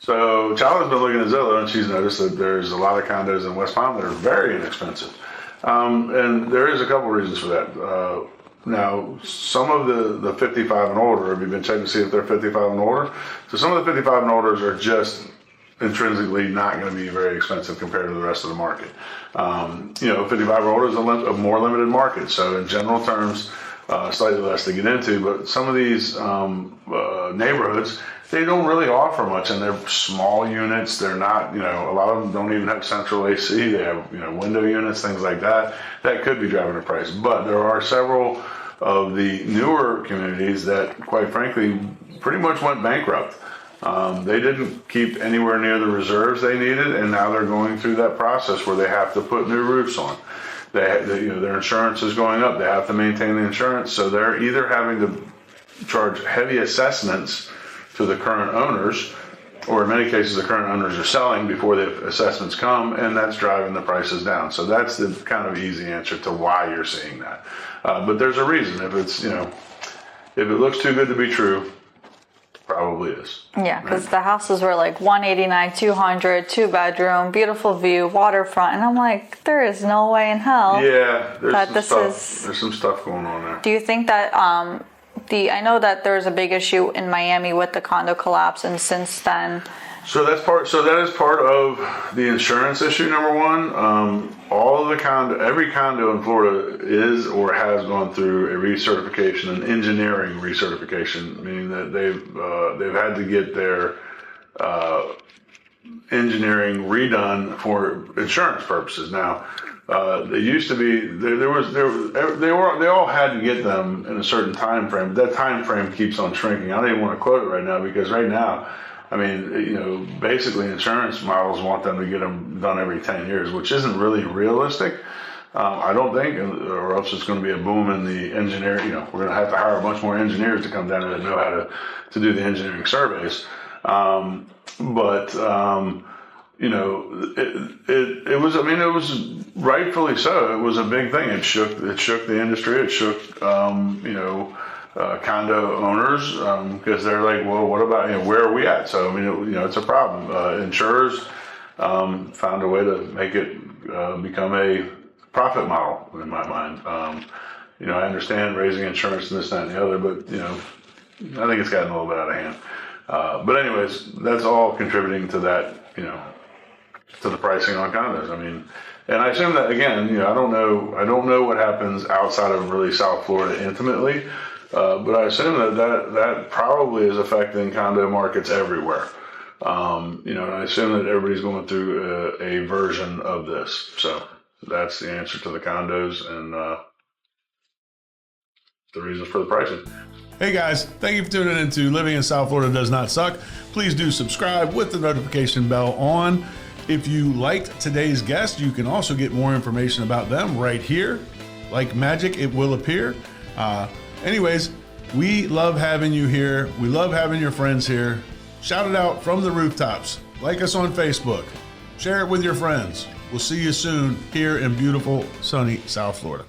So Chala's been looking at Zillow, and she's noticed that there's a lot of condos in West Palm that are very inexpensive. And there is a couple reasons for that. Now, some of the 55 and older, have you been checking to see if they're 55 and older? So some of the 55 and olders are just intrinsically not going to be very expensive compared to the rest of the market. 55 or older is a more limited market. So in general terms, slightly less to get into, but some of these neighborhoods, they don't really offer much, and they're small units. They're not, a lot of them don't even have central AC. They have, window units, things like that. That could be driving the price. But there are several of the newer communities that, quite frankly, pretty much went bankrupt. They didn't keep anywhere near the reserves they needed, and now they're going through that process where they have to put new roofs on. Their insurance is going up. They have to maintain the insurance, so they're either having to charge heavy assessments to the current owners, or in many cases the current owners are selling before the assessments come, and that's driving the prices down. So that's the kind of easy answer to why you're seeing that. But there's a reason. If it's, if it looks too good to be true, probably is. Yeah, because the houses were like 189, 200, 2-bedroom, beautiful view, waterfront, and I'm like, there is no way in hell. Yeah, there's some stuff going on there. Do you think that I know that there's a big issue in Miami with the condo collapse, and since then. So that is part of the insurance issue. Number one, every condo in Florida is or has gone through a recertification, an engineering recertification, meaning that they've had to get their engineering redone for insurance purposes. Now, they used to be they all had to get them in a certain time frame, but that time frame keeps on shrinking. I don't even want to quote it right now, because right now, basically insurance models want them to get them done every 10 years, which isn't really realistic. I don't think, or else it's going to be a boom in the engineering. We're going to have to hire a bunch more engineers to come down and know how to do the engineering surveys. It was rightfully so. It was a big thing. It shook the industry. It shook, condo owners, because they're like, well, what about, where are we at? So, it's a problem. Insurers found a way to make it become a profit model, in my mind. I understand raising insurance and this, that, and the other, but, I think it's gotten a little bit out of hand. But anyways, that's all contributing to that, to the pricing on condos. And I assume that, again, I don't know what happens outside of really South Florida intimately, but I assume that probably is affecting condo markets everywhere. And I assume that everybody's going through a version of this. So that's the answer to the condos and the reasons for the pricing. Hey guys, thank you for tuning in to Living in South Florida Does Not Suck. Please do subscribe with the notification bell on. If you liked today's guest, you can also get more information about them right here. Like magic, it will appear. Anyways, we love having you here. We love having your friends here. Shout it out from the rooftops. Like us on Facebook. Share it with your friends. We'll see you soon here in beautiful, sunny South Florida.